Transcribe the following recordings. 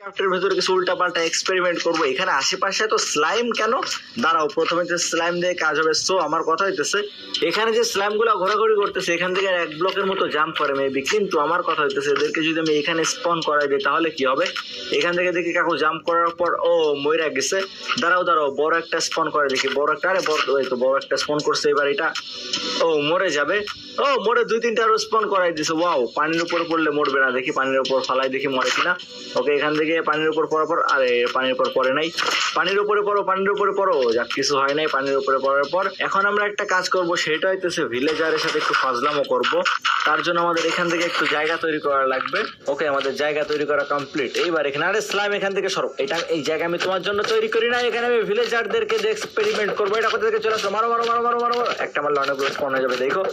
ক্রাফটের ভেতরে কিছু উল্টাপাল্টা এক্সপেরিমেন্ট করবো। এখানে আশেপাশে তো স্লাইম কেন? দাঁড়াও, প্রথমে যে স্লাইম দিয়ে কাজ হবে। সো আমার কথা হইতেছে এখানে যে স্লাইম গুলো ঘোরাঘুরি করতেছে এখান থেকে এক ব্লকের মতো জাম্প করে মেবি, কিন্তু আমার কথা হইতেছে এদেরকে যদি আমি এখানে স্পন করাই দিই তাহলে কি হবে? এখান থেকে দেখি কাকু জাম্প করার পর ও মইরা গেছে। দাঁড়াও বড় একটা স্পন করে দেখি, বড় একটা, আরে বড় একটা স্পন করছে। এবার এটা ও মরে যাবে। ও মরে 2-3টা আরো স্পন করাই দিছে। ওয়াও, পানির উপর পড়লে মরবে না, দেখি পানির উপর ফালাই দেখি মরে কিনা। ওকে, এখান থেকে পানির উপর পড়ার পর, আরে পানির উপর পড়ে নাই, পানির উপরে পড়ো, পানির উপরে পড়ো। যাক, কিছু হয় নাই পানির উপরে পড়ার পর। এখন আমরা একটা কাজ করব, সেটা হইতেছে ভিলেজারের সাথে একটু ফাজলামো করব। তার জন্য আমাদের এখান থেকে একটু জায়গা তৈরি করা লাগবে। ওকে, আমাদের জায়গা তৈরি করা কমপ্লিট। এইবার এখানে, আরে স্লাইম এখান থেকে সরো, এটা এই জায়গা আমি তোমার জন্য তৈরি করি না, এখানে আমি ভিলেজারদেরকে এক্সপেরিমেন্ট করবো। এটা কোথা থেকে চলে আসলো? মারো মারো মারো মারো মারো, একটা মারলে অনেকগুলো স্পন হয়ে যাবে। দেখো,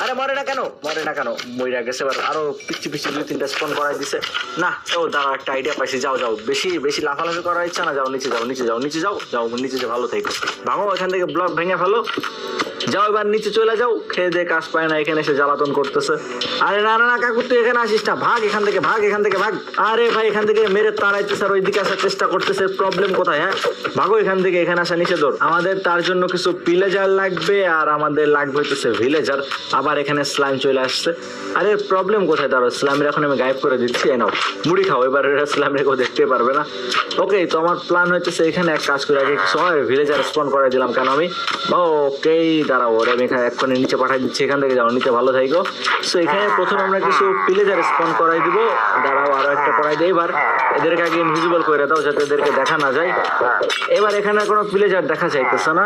আরে মরে না কেন, মরে না কেন, মইরা গেছে। এবার আরো পিচ্ছি পিচ্ছি 2-3টা স্পন করাই দিছে না। ও দাঁড়াও, একটা আইডিয়া পাইছি। যাও যাও, বেশি বেশি লাফালাফি করার ইচ্ছা না, যাও নিচে যাও, নিচে যাও, নিচে যাও, যাও নিচে যে ভালো থেকো। ভাঙো এখান থেকে, ব্লক ভেঙে ফেলো, যাও এবার নিচে চলে যাও। খেয়ে দিয়ে কাজ পায় না, এখানে এসে জ্বালাতন করতেছে। আরে না না না কাকু, তুই এখানে আসিস না, ভাগ এখান থেকে, ভাগ এখান থেকে, ভাগ। আরে ভাই, এখান থেকে মেরে তাড়াইতেছে আর ওইদিকে আসার চেষ্টা করতেছে। প্রবলেম কোথায়? হ্যাঁ, ভাগো এখান থেকে, এখানে আসা নিচে দৌড়। আমাদের তার জন্য কিছু পিলেজার লাগবে, আর আমাদের লাগবে হইতেছে ভিলেজার। আবার এখানে স্লাইম চলে আসছে। আরে প্রবলেম কোথায়? তার স্লাইমের এখন আমি গায়েব করে দিচ্ছি। নাও মুড়ি খাও, এবার স্লাইমের কেউ দেখতে পারবে না। ওকে, তো আমার প্ল্যান হইতেছে এখানে এক কাজ করে আগে সময় ভিলেজার স্পন করে দিলাম কেন আমি। ওকে দাঁড়াও, ওরা আমি এখানে এক্ষুনি নিচে পাঠাই দিচ্ছি, এখান থেকে যাও নিচে, ভালো থাকো। সো এখানে প্রথমে আমরা কিছু ভিলেজার স্পন করাই দিব। দাঁড়াও, আরো একটা করাই দিই। এবার এদেরকে আগে ইনভিজিবল করে দাও যাতে এদেরকে দেখা না যায়। এবার এখানে কোনো ভিলেজার দেখা যাইতেছে না।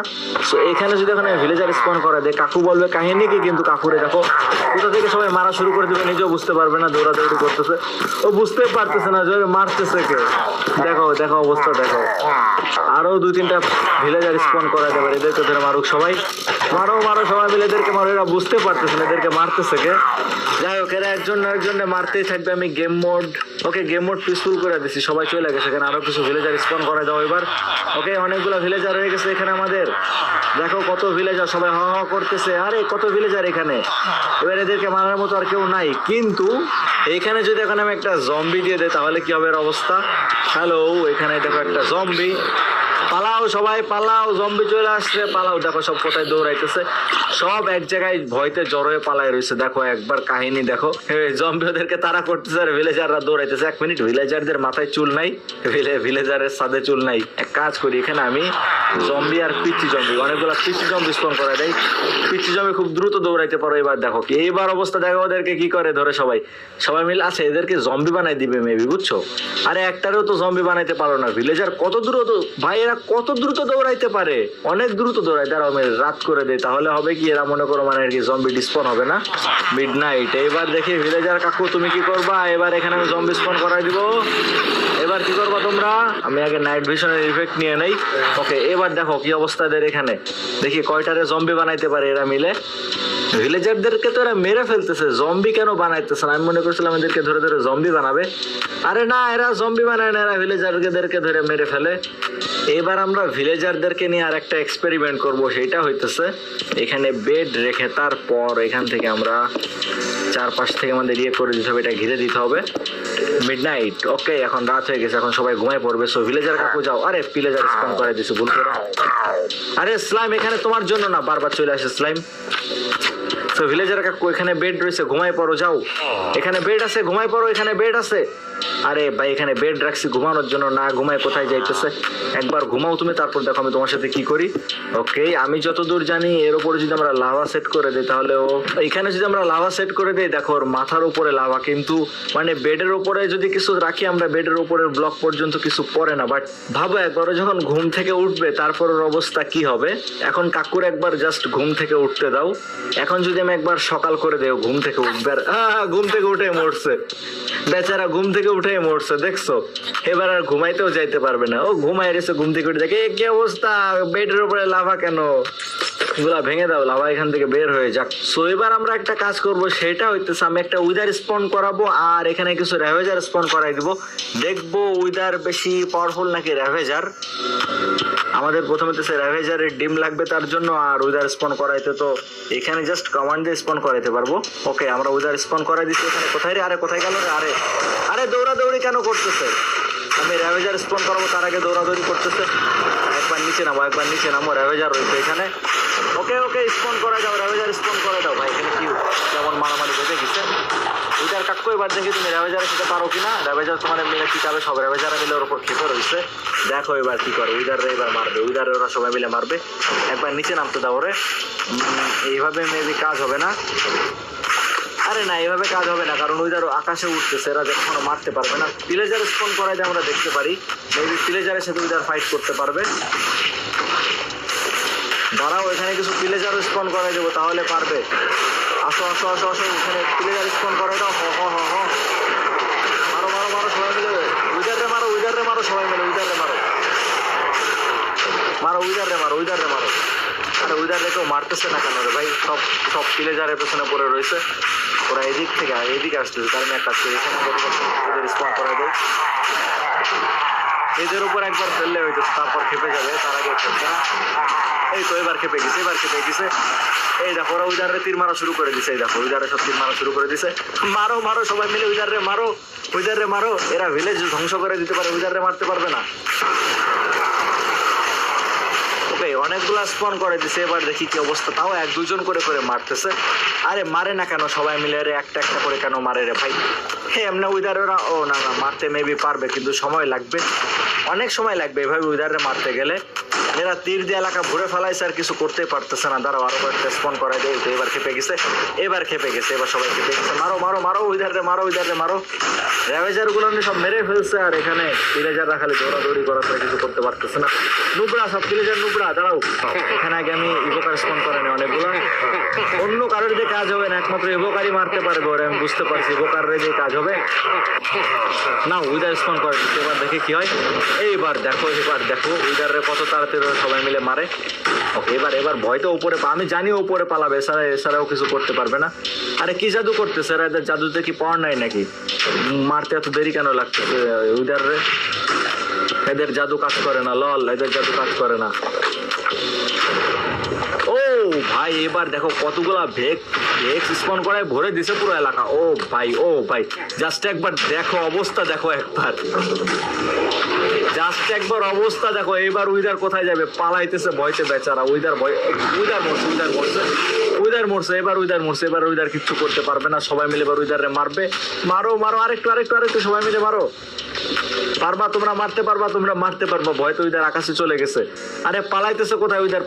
সো এখানে যদি এখানে ভিলেজার স্পন করা দেয়, কাকু বলবে কাহিনী কি, কিন্তু কাকুরে দেখো কোথা থেকে সবাই মারা শুরু করে দেবে, নিজেও বুঝতে পারবে না, দৌড়াদৌড়ি করতেছে। ও বুঝতেই পারতেছে না যে মারতেছে কে। দেখো দেখো অবস্থা দেখো। আরো 2-3টা ভিলেজার স্পন করা দেবে, এদেরকে ধরে মারুক সবাই, মারো মারো সবাই মিলে এদেরকে মারো। এরা বুঝতে পারতেছে না এদেরকে মারতেছে কে। যাই হোক, এরা একজন একজনে মারতেই থাকবে। আমি গেম মোড, ওকে গেম মোড পিসফুল করে দিচ্ছি, সবাই চলে গেছে। এখানে আরো কিছু ভিলেজার স্পন করে দাও এবার। ওকে, অনেকগুলো ভিলেজার হয়ে গেছে এখানে আমাদের। দেখো কত ভিলেজার, সবাই হ হ করতেছে। আরে কত ভিলেজার এখানে। এবার এদেরকে মারার মতো আর কেউ নাই, কিন্তু এইখানে যদি এখন আমি একটা জম্বি দিয়ে দেয় তাহলে কি হবে এর অবস্থা? হ্যালো, এখানে দেখো একটা জম্বি। পালাও সবাই পালাও, জম্বি চলে আসছে, পালাও। দেখো সব কোথায় দৌড়াইতেছে, সব এক জায়গায় ভয়তে জড়ো হয়ে পালাই রয়েছে। দেখো একবার কাহিনী দেখো, জম্বি ওদেরকে তারা করতেছে আর ভিলেজাররা দৌড়াইতেছে। 1 মিনিট, ভিলেজারদের মাথায় চুল নাই, ভিলেজারের সাথে চুল নাই। এক কাজ করি, এখানে আমি জম্বি আর পিচ্ছি জম্বি, অনেকগুলো পিচ্ছি জম্বি স্পন করা দেয়। পিচ্ছি জম্বি খুব দ্রুত দৌড়াইতে পারো। এবার দেখো কি, এইবার অবস্থা দেখো ওদেরকে কি করে ধরে সবাই, সবাই মিলে আছে এদেরকে জম্বি বানাই দিবে মেবি, বুঝছো? আরে একটারও তো জম্বি বানাইতে পারো না। ভিলেজার কত দ্রুত ভাই, এরা কত দ্রুত দৌড়াইতে পারে, অনেক দ্রুত দৌড়ায়। দাঁড়াও আমি রাত করে দেয়, তাহলে হবে কি এরা মনে করো মানে আর কি জম্বি ডিসপন হবে না মিডনাইট। এবার দেখি ভিলেজার কাকু তুমি কি করবা। এবার এখানে আমি জম্বি স্পন করাই দিব। এবার কি করবা তোমরা? আমি আগে নাইট ভিশনের ইফেক্ট নিয়ে নেই। ওকে, এবার দেখো কি অবস্থা এদের এখানে। দেখি কয়টারে জম্বি বানাইতে পারে এরা মিলে। ভিলেজারদেরকে তো এরা মেরে ফেলতেছে, জম্বি কেন বানাইতেছে না? আমি মনে করছিলাম এদেরকে ধরে ধরে জম্বি বানাবে। আরে না, এরা জম্বি বানায় না, এরা ভিলেজারদেরকে ধরে মেরে ফেলে। এবার আমরা ভিলেজারদেরকে নিয়ে আর একটা এক্সপেরিমেন্ট করব, সেটা হইতেছে এখানে বেড রেখে তারপর এখান থেকে আমরা চারপাশ থেকে আমাদের ইয়ে করে দিতে হবে, এটা ঘিরে দিতে হবে। মিডনাইট, ওকে এখন রাত হয়ে গেছে, এখন সবাই ঘুমায় পড়বে। সো ভিলেজার কাকু যাও। আরে ভিলেজার স্পন করে দিছে ভুল করে। আরে স্লাইম এখানে তোমার জন্য না, বারবার চলে আসে স্লাইম। তো ভিলেজার কাকু এখানে বেড রয়েছে, ঘুমায় পড়ো যাও। এখানে বেড আছে, ঘুমায় পড়ো, এখানে বেড আছে। আরে ভাই, এখানে বেড রাখছি ঘুমানোর জন্য, না ঘুমায় কোথায় যাইতেছে। একবার ঘুমাও তুমি, তারপর দেখো আমি তোমার সাথে কি করি। ওকে, আমি যতদূর জানি এর উপরে যদি আমরা লাভা সেট করে দিই তাহলে ও এখানে যদি আমরা লাভা সেট করে দিই, দেখো ওর মাথার উপরে লাভা, কিন্তু মানে বেডের উপরে যদি কিছু রাখি আমরা, বেডের উপরের ব্লক পর্যন্ত কিছু পড়ে না। বাট ভাবো একবার যখন ঘুম থেকে উঠবে তারপর ওর অবস্থা কি হবে। এখন কাকুর একবার জাস্ট ঘুম থেকে উঠতে দাও। এখন যদি আমি একবার সকাল করে দেও, ঘুম থেকে উঠবে আর ঘুম থেকে উঠে মরছে বেচারা, ঘুম থেকে উঠে মরছে দেখছো। এবার আর ঘুমাইতেও যাইতে পারবে না, ও ঘুমাই রয়েছে, ঘুম থেকে উঠে দেখে কি অবস্থা, বেডের উপরে লাভা কেন। এগুলা ভেঙে দাও, লাভা এখান থেকে বের হয়ে যাক। সো এবার আমরা একটা কাজ করব, সেটা হইতেছে আমি একটা উইদার স্পন করাবো আর এখানে কিছু র্যাভেজার স্পন করাই দিব। দেখবো উইদার বেশি পাওয়ারফুল নাকি র্যাভেজার। আমাদের প্রথমে তো র্যাভেজারের ডিম লাগবে তার জন্য, আর উইদার স্পন করাইতে তো এখানে জাস্ট কমান্ড দিয়ে স্পন করাইতে পারবো। ওকে, আমরা উইদার স্পন করাই দিচ্ছি। এখানে কোথায় রে? আরে কোথায় গেল রে? আরে আরে দৌড়াদৌড়ি কেন করতেছে? উইদার স্পন করাবো তার আগে দৌড়াদৌড়ি করতেছে। একবার নিচে নামো রেভেজার রয়েছে এখানে। ওকে স্পন করে দাও রেভেজার, স্পন করে দাও ভাই। এখানে কি কেমন মারামারি বেঁধে গেছে। উইদার কাটকো, এবার দেখি তুমি রেভেজারের সাথে পারো কিনা। রেভেজার তোমার মিলে কি যাবে, সব রেভেজারে মিলে ওর উপর খেপে রয়েছে। দেখো এবার কি করে, উইদাররা এবার মারবে, উইদারে ওরা সবাই মিলে মারবে। একবার নিচে নামতে দাও ওরে। এইভাবে মেবি কাজ হবে না। আরে না, এইভাবে কাজ হবে না, কারণ উইদার আকাশে উঠতেছে, এরা কখনো মারতে পারবে না। প্লেজার স্পন করাই আমরা দেখতে পারি, মেবি প্লেজারের সাথে উইদার ফাইট করতে পারবে। দাঁড়াও, এখানে কিছু প্লেজার স্পন করাই দেবো, তাহলে পারবে। আসো এখানে প্লেজার স্পন করাই দাও। মারো সবাই মিলে, উইদারে মারো সবাই মিলে, উইদারে মারো। আরে উইদারে কেউ মারতেছে না কেন রে ভাই? সব প্লেজারের পেছনে পড়ে রয়েছে। ওরা এদিকে আসতেছে, কারণ একটা এখানে স্পন করাই দেয়। এদের উপর একবার ফেললে হইতেছে, তারপর খেপে যাবে, তার আগে খেলবে না। এই তো এবার খেপে গেছে। এই দেখো ওরা উইদারে তীর মারা শুরু করে দিছে। এই দেখো উইদারে সব তীর মারা শুরু করে দিছে। মারো সবাই মিলে, উইদারে মারো। এরা ভিলেজ ধ্বংস করে দিতে পারে, উইদারে মারতে পারবে না। ওকে, অনেকগুলা স্পন করে দিছে। এবার দেখি কি অবস্থা, তাও 1-2 জন করে মারতেছে। আরে মারে না কেন সবাই মিলে রে, একটা করে কেন মারে রে ভাই? এমনি উইদার ওরা না মারতে মেবি পারবে, কিন্তু সময় লাগবে, অনেক সময় লাগবে এভাবে উইদারে মারতে গেলে। এরা তীর দিয়ে এলাকা ভরে ফেলাইছে, আর কিছু করতে পারতেছে না। দাঁড়াও আরো কয়েকটা স্পন করাই দেয়। এবার খেপে গেছে, এবার সবাই খেপে গেছে। মারো উইদারে মারো। রেভেজার গুলো সব মেরে ফেলছে, আর এখানে প্লেজাররা খালি দৌড়াদৌড়ি করা ছাড়া কিছু করতে পারতেছে না। নুবরা, সব প্লেজার নুবরা। দাঁড়াও, এখানে আগে আমি ইভোকার স্পন করে নেই অনেকগুলো। অন্য কারোর দিয়ে কাজ হবে না, একমাত্র ইভোকারই মারতে পারবে ওরা, আমি বুঝতে পারছি। ইভোকার দিয়ে কাজ হবে না। উইদার স্পন করে দিচ্ছে, এবার দেখে কি হয়। এবার দেখো উইদারে কত তাড়াতাড়ি সবাই মিলে মারে। ওকে, এবার ভয়তো উপরে, আমি জানি উপরে পালাবে, এছাড়াও কিছু করতে পারবে না। আরে কি জাদু করতেছে এরা? এদের জাদুতে কি পাওয়ার নাই নাকি? মারতে এত দেরি কেন লাগতেছে উইদারে? এদের জাদু কাজ করে না, এদের জাদু কাজ করে না। ও ভাই, এবার দেখো কতগুলা ভেক স্পন করায় ভরে দিছে পুরো এলাকা। ও ভাই জাস্ট একবার দেখো অবস্থা, অবস্থা দেখো। এবার উইদার কোথায় যাবে? পালাইতেছে ভয়তে বেচারা। উইদার মরছে। এবার উইদার কিচ্ছু করতে পারবে না। সবাই মিলে এবার উইদারে মারবে। মারো আরেকটু সবাই মিলে মারো। তোমরা মারতে পারবা। ভয় তো উইদার আকাশে চলে গেছে। আরে পালাইতেছে কোথায় উইদার?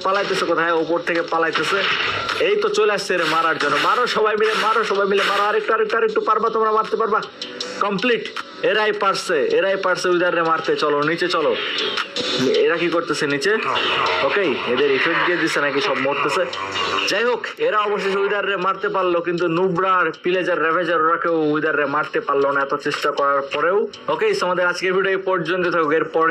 উপর থেকে পালাইতেছে। এই তো চলে আসছে রে মারার জন্য। মারো সবাই মিলে মারো। আরেকটু তোমরা মারতে পারবা। কমপ্লিট। এরাই পারছে উইদারে মারতে। চলো নিচে চলো। এরা কি করতেছে নিচে? ওকে, এদের ইফেক্ট দিয়ে দিচ্ছে নাকি, সব মরতেছে। যাই হোক, এরা অবশেষে উইদারে মারতে পারলো, কিন্তু নুবরা আর প্লেজার রেভেজার ওরা কেউ উইদারে মারতে পারলো না এত চেষ্টা করার পরেও। ওকে, আমাদের আজকের ভিডিও এই পর্যন্ত থাকুক। এরপর